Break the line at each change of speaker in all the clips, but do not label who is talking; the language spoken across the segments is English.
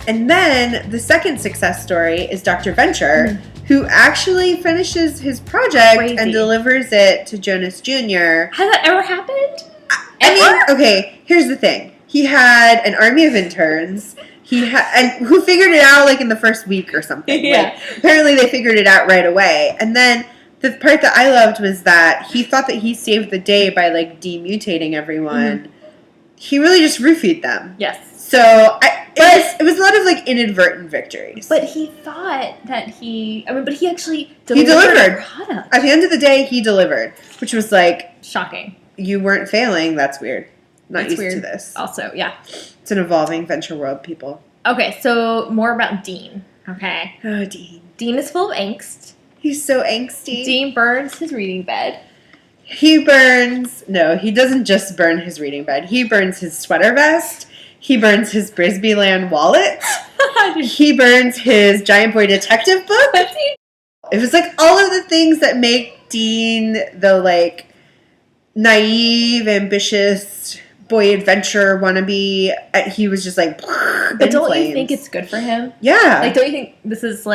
And then the second success story is Dr. Venture, who actually finishes his project and delivers it to Jonas Jr.
Has that ever happened?
I mean, okay, here's the thing. He had an army of interns. And who figured it out like in the first week or something.
Yeah.
Like, apparently they figured it out right away. And then the part that I loved was that he thought that he saved the day by like demutating everyone. Mm-hmm. He really just roofied them.
Yes.
So it was a lot of like inadvertent victories.
But he thought that he actually delivered.
He delivered. At the end of the day, he delivered, which was like
shocking.
You weren't failing. That's weird. Not used to this.
Also, yeah.
It's an evolving venture world, people.
Okay, so more about Dean. Okay.
Oh, Dean.
Dean is full of angst.
He's so angsty.
Dean burns his reading bed.
He doesn't just burn his reading bed. He burns his sweater vest. He burns his Brisbee Land wallet. He burns his Giant Boy Detective book. It was like all of the things that make Dean the like naive, ambitious boy adventure wannabe. He was just like,
but don't you think it's good for him?
Yeah.
Like, don't you think this is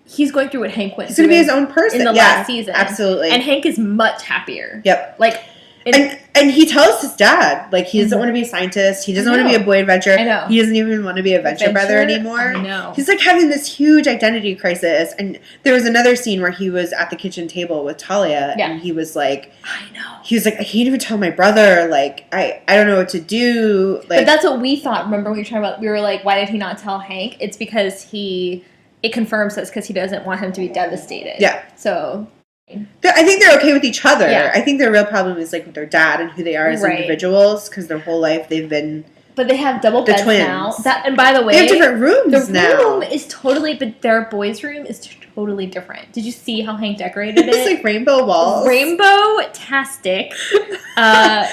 he's going through what Hank went
through. He's
going
to be his own person
in the last season.
Absolutely.
And Hank is much happier.
Yep.
Like,
and he tells his dad, like, he doesn't want to be a scientist. He doesn't want to be a boy adventure.
I know.
He doesn't even want to be a venture brother anymore.
I know.
He's, like, having this huge identity crisis. And there was another scene where he was at the kitchen table with Talia. Yeah. And he was like...
I know.
He was like, I can't even tell my brother. Like, I don't know what to do. Like,
but that's what we thought. Remember we were talking about... We were like, why did he not tell Hank? It's because it confirms this because he doesn't want him to be devastated.
Yeah.
So...
I think they're okay with each other.
Yeah.
I think their real problem is like with their dad and who they are as individuals because their whole life they've been.
But they have double beds
twins.
now. And by the way,
they have different rooms now.
The room is but their boys' room is totally different. Did you see how Hank decorated it?
It's like rainbow walls,
rainbow-tastic.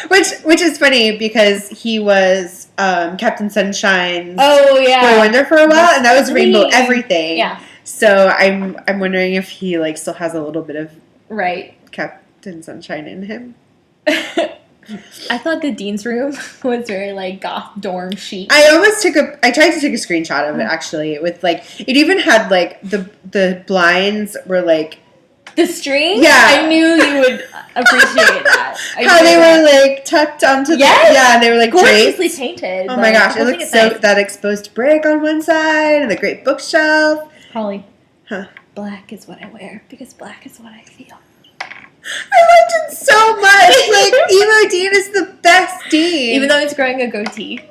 Which is funny because he was Captain Sunshine's boy wonder for a while, and that was rainbow everything.
Yeah.
So I'm wondering if he like still has a little bit of Captain Sunshine in him.
I thought the Dean's room was very like goth dorm chic.
I tried to take a screenshot of it actually with like it even had like the blinds were like
the string.
Yeah,
I knew you would appreciate that.
How they were like tucked onto they were like
gorgeously
draped.
painted.
Oh my gosh, it looked so nice. That exposed brick on one side and the great bookshelf.
Holly, black is what I wear because black is what I feel.
I loved him so much. Like, Emo Dean is the best Dean.
Even though he's growing a goatee.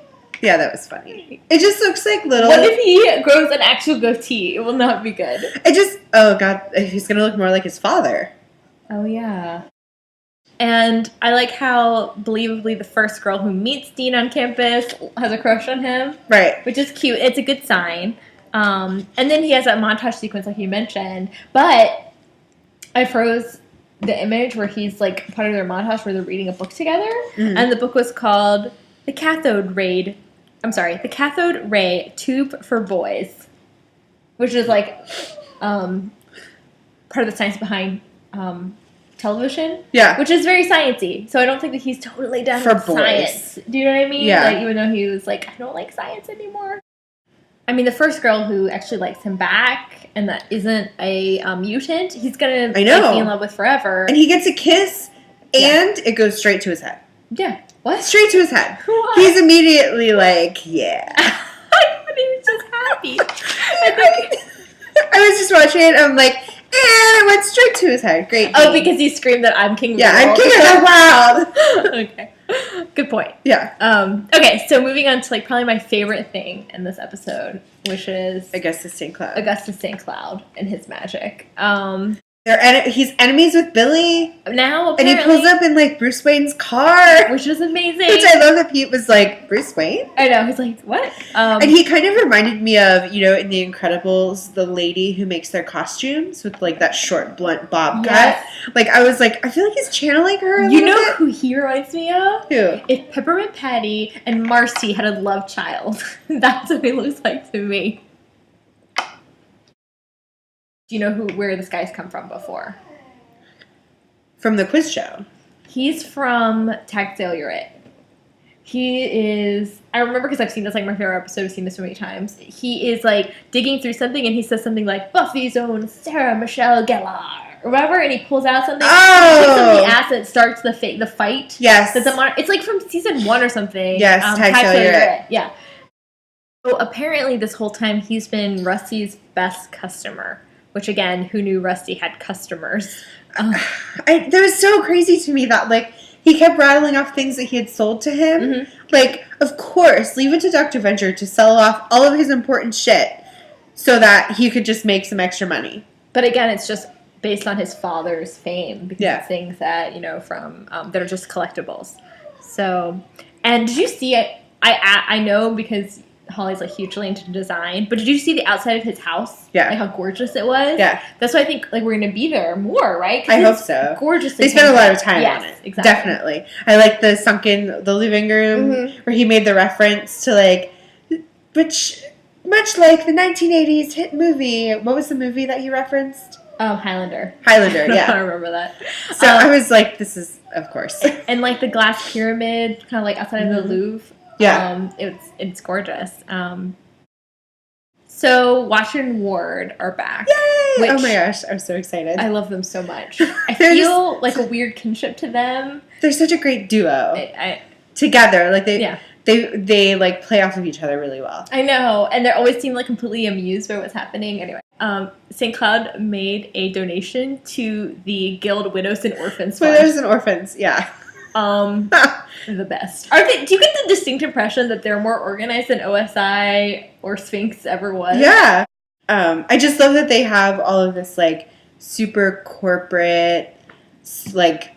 Yeah, that was funny. It just looks like little...
What if he grows an actual goatee? It will not be good.
Oh, God. He's going to look more like his father.
Oh, yeah. And I like how, believably, the first girl who meets Dean on campus has a crush on him. Right. Which is cute. It's a good sign. And then he has that montage sequence like you mentioned. But I froze the image where he's like part of their montage where they're reading a book together. Mm-hmm. And the book was called The Cathode Ray Tube for Boys. Which is like part of the science behind television. Yeah. Which is very sciencey. So I don't think that he's totally done with science. Do you know what I mean? Yeah. Like, even though he was like, I don't like science anymore. I mean, the first girl who actually likes him back and that isn't a mutant, he's going to be in love with forever.
And he gets a kiss and it goes straight to his head.
Yeah. What?
Straight to his head.
What?
He's immediately like, yeah.
I thought he was just happy.
I was just watching it and I'm like, and it went straight to his head. Great.
Oh, because he screamed that I'm king of the world.
Yeah, I'm king of the world.
Okay. Good point.
Yeah.
Okay, so moving on to like probably my favorite thing in this episode, which is
Augustus St. Cloud.
Augustus St. Cloud and his magic.
He's enemies with Billy
now,
apparently. And he pulls up in like Bruce Wayne's car,
which is amazing.
Which I love that Pete was like, Bruce Wayne.
I know, he's like, what?
And he kind of reminded me of, you know, in The Incredibles, the lady who makes their costumes with like that short blunt bob cut. Like I was like, I feel like he's channeling her.
You know bit. Who he reminds me of?
Who?
If Peppermint Patty and Marcy had a love child, that's what he looks like to me. Do you know where this guy's come from before?
From the quiz show.
He's from Tag Tellurate. He is, I remember because I've seen this, like, my favorite episode, I've seen this so many times. He is, like, digging through something, and he says something like, Buffy's own Sarah Michelle Gellar. Remember? And he pulls out something.
Oh!
He picks up the ass that starts the fight.
Yes.
It's, like, from season 1 or something.
Yes, Tag It.
Yeah. So, apparently, this whole time, he's been Rusty's best customer. Which, again, who knew Rusty had customers?
That was so crazy to me that, like, he kept rattling off things that he had sold to him. Mm-hmm. Like, of course, leave it to Dr. Venture to sell off all of his important shit so that he could just make some extra money.
But again, it's just based on his father's fame. Because it's things that, from, that are just collectibles. So, and did you see it? I know because Holly's, like, hugely into design. But did you see the outside of his house?
Yeah.
Like, how gorgeous it was?
Yeah.
That's why I think, like, we're going to be there more, right?
I hope so.
Gorgeously.
They spent a lot of time on it.
Exactly.
Definitely. I like the living room where he made the reference to, like, which, much like the 1980s hit movie. What was the movie that you referenced?
Highlander.
Highlander, yeah.
I remember that.
So I was like, this is, of course.
And, like, the glass pyramid, kind of, like, outside of the Louvre.
Yeah.
It's gorgeous. So Watcher and Ward are back.
Yay! Oh my gosh, I'm so excited.
I love them so much. I feel like a weird kinship to them.
They're such a great duo. Together. Like they like play off of each other really well.
I know. And they always seem like completely amused by what's happening. Anyway. St. Cloud made a donation to the Guild Widows and Orphans Fund.
Widows and Orphans, yeah.
The best. Do you get the distinct impression that they're more organized than OSI or Sphinx ever was?
Yeah. I just love that they have all of this, like, super corporate, like,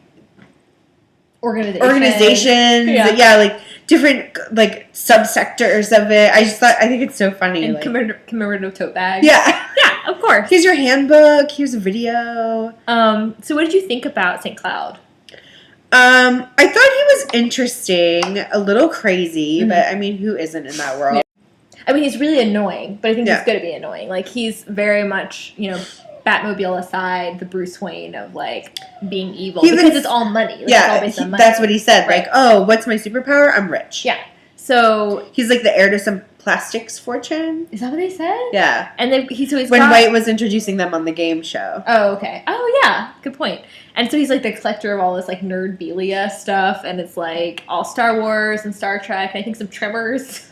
organizations. Yeah, like, different, like, subsectors of it. I think it's so funny.
And
like,
commemorative tote bags.
Yeah.
Yeah, of course.
Here's your handbook. Here's a video.
So what did you think about St. Cloud?
I thought he was interesting, a little crazy, but I mean, who isn't in that world?
Yeah. I mean, he's really annoying, but I think he's good to be annoying. Like, he's very much, Batmobile aside, the Bruce Wayne of, like, being evil. Because it's all money. Like, it's all based on money. That's
what he said. Right. Like, oh, what's my superpower? I'm rich.
Yeah. So
he's like the heir to some plastics fortune.
Is that what they said?
Yeah.
And then he's
when White was introducing them on the game show.
Oh, okay. Oh, yeah. Good point. And so he's like the collector of all this like nerdbelia stuff, and it's like all Star Wars and Star Trek, and I think some Tremors.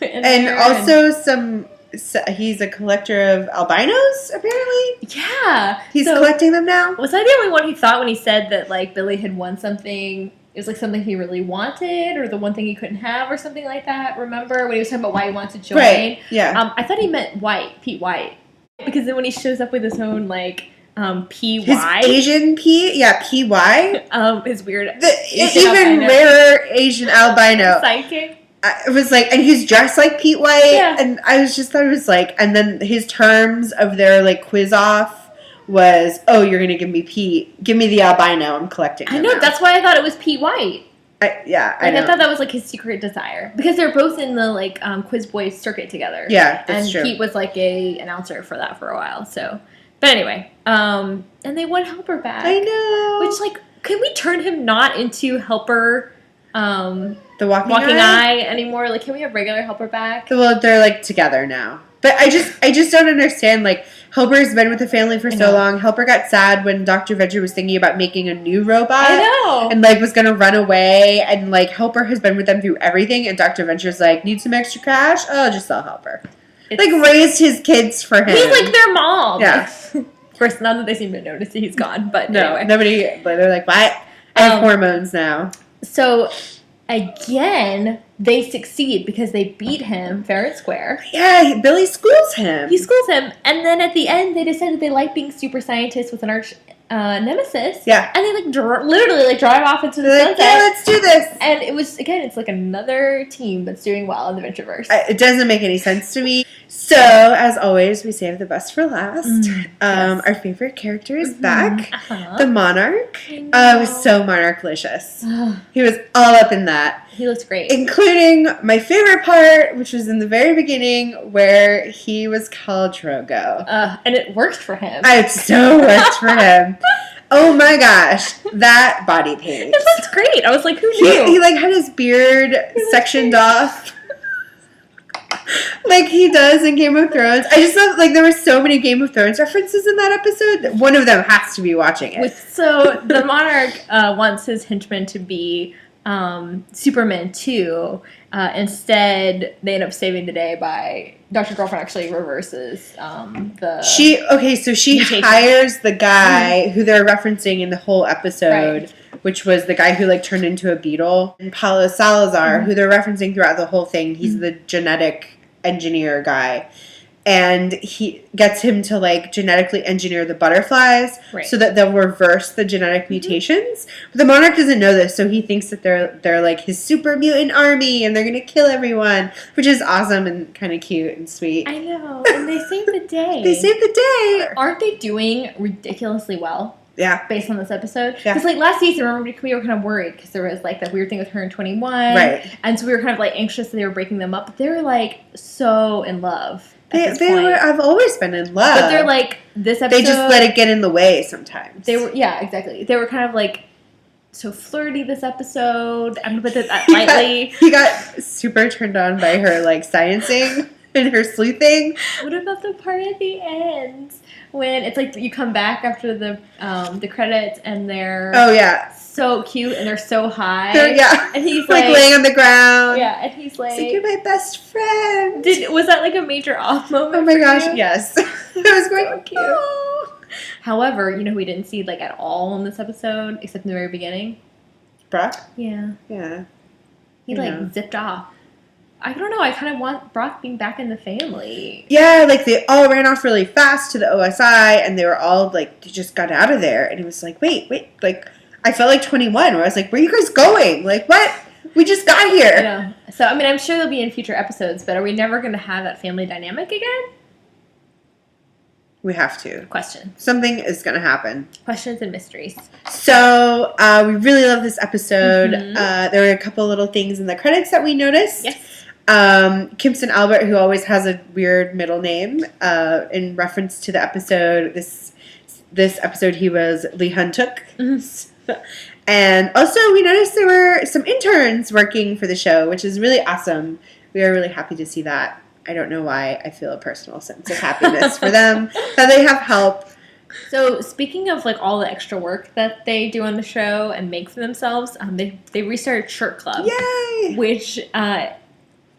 He's a collector of albinos, apparently. Yeah.
He's collecting them now.
Was I the only one who thought when he said that like Billy had won something? It was like something he really wanted, or the one thing he couldn't have, or something like that. Remember when he was talking about why he wanted to join?
Right. Yeah.
I thought he meant Pete White, because then when he shows up with his own like PY,
his Asian PY,
his weird,
even rarer Asian albino
psychic.
It was like, and he's dressed like Pete White, and I was just thought it was like, and then his terms of their like quiz off was, oh, you're gonna give me the albino, I'm collecting him.
I know, now. That's why I thought it was Pete White.
I
thought that was like his secret desire, because they're both in the like Quiz Boys circuit together.
Yeah, that's true.
And Pete was like a announcer for that for a while. So, but anyway, and they won Helper back.
I know.
Which like, can we turn him not into Helper?
The walking
eye anymore? Like, can we have regular Helper back?
Well, they're like together now. But I just don't understand. Like, Helper's been with the family for so long. Helper got sad when Dr. Venture was thinking about making a new robot.
I know.
And, like, was going to run away. And, like, Helper has been with them through everything. And Dr. Venture's like, need some extra cash? Oh, just sell Helper. Like, raised his kids for him.
He's like their mom.
Yeah.
Of course, none that they seem to notice he's gone. But
no,
anyway.
Nobody, but they're like, what? I have hormones now.
So, again, they succeed because they beat him fair and square.
Yeah, Billy schools him.
He schools him, and then at the end, they decided they like being super scientists with an arch nemesis.
Yeah.
And they literally drive off into the sunset.
Yeah, let's do this.
And it was, again, it's like another team that's doing well in the Ventureverse.
It doesn't make any sense to me. So, as always, we save the best for last. Yes. Our favorite character is back. The Monarch. It was so Monarchlicious. He was all up in that.
He looks great.
Including my favorite part, which was in the very beginning, where he was Khal Drogo.
And it worked for him.
It so worked for him. Oh my gosh, that body paint.
It looked great. I was like, who knew?
He like had his beard sectioned off. Like he does in Game of Thrones. I just love, like, there were so many Game of Thrones references in that episode. One of them has to be watching it.
So the monarch wants his henchmen to be Superman too. Instead, they end up saving the day by Dr. Girlfriend actually reverses
She hires the guy who they're referencing in the whole episode, which was the guy who like turned into a beetle, and Paulo Salazar, who they're referencing throughout the whole thing. He's the genetic engineer guy. And he gets him to, like, genetically engineer the butterflies so that they'll reverse the genetic mutations. But the monarch doesn't know this, so he thinks that they're like, his super mutant army, and they're going to kill everyone, which is awesome and kind of cute and sweet.
I know, and they saved the day.
They saved the day!
Aren't they doing ridiculously well?
Yeah.
Based on this episode.
Yeah.
Because, like, last season, remember, we were kind of worried because there was, like, that weird thing with her in 21.
Right.
And so we were kind of, like, anxious that they were breaking them up. But they were, like, so in love.
I've always been in love.
But they're like, this episode.
They just let it get in the way sometimes.
Yeah, exactly. They were kind of like so flirty this episode. I'm going to put that lightly.
He got super turned on by her, like, sciencing and her sleuthing.
What about the part at the end when it's like you come back after the credits and they're so cute and they're so high. And he's like
laying on the ground.
Yeah, and he's like,
you're my best friend.
Was that like a major off moment?
Oh my gosh,
you?
Yes. It was going
so cute. Oh. However, you know who we didn't see like at all in this episode, except in the very beginning?
Brock?
Yeah.
Yeah.
He like zipped off. I don't know. I kind of want Brock being back in the family.
Yeah, like they all ran off really fast to the OSI, and they were all like, they just got out of there. And it was like, wait, like, I felt like 21, where I was like, where are you guys going? Like, what? We just got here.
I know. So, I mean, I'm sure they'll be in future episodes, but are we never going to have that family dynamic again?
We have to.
Question.
Something is going to happen.
Questions and mysteries.
So, we really love this episode. There were a couple little things in the credits that we noticed.
Yes.
Kimson Albert, who always has a weird middle name, in reference to the episode, this episode he was Lee Hun-Tuk. And also we noticed there were some interns working for the show, which is really awesome. We are really happy to see that. I don't know why. I feel a personal sense of happiness for them, that they have help.
So speaking of like all the extra work that they do on the show and make for themselves, they restarted Shirt Club.
Yay!
Which,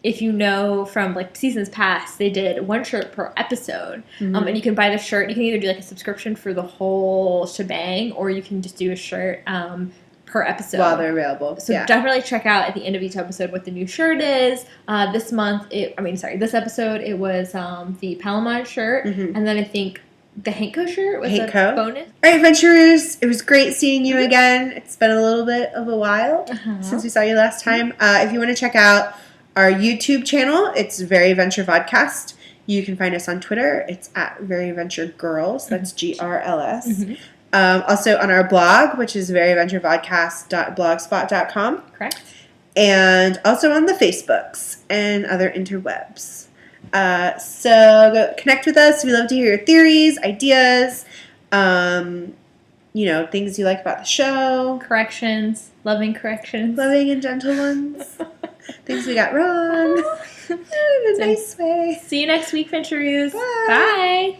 if you know from like seasons past, they did one shirt per episode. And you can buy the shirt. You can either do like a subscription for the whole shebang, or you can just do a shirt per episode.
While they're available.
So definitely check out at the end of each episode what the new shirt is. This episode it was the Palomar shirt. And then I think the Hanko shirt was a bonus.
All right, Venturoos, it was great seeing you again. It's been a little bit of a while since we saw you last time. If you want to check out our YouTube channel, it's Very Venture Vodcast. You can find us on Twitter. It's at Very Venture Girls. That's GRLS. Also on our blog, which is veryventurevodcast.blogspot.com.
Correct.
And also on the Facebooks and other interwebs. So go connect with us. We love to hear your theories, ideas, things you like about the show.
Corrections. Loving corrections.
Loving and gentle ones. Things we got wrong. In a nice way.
See you next week, Venturoos.
Bye.
Bye.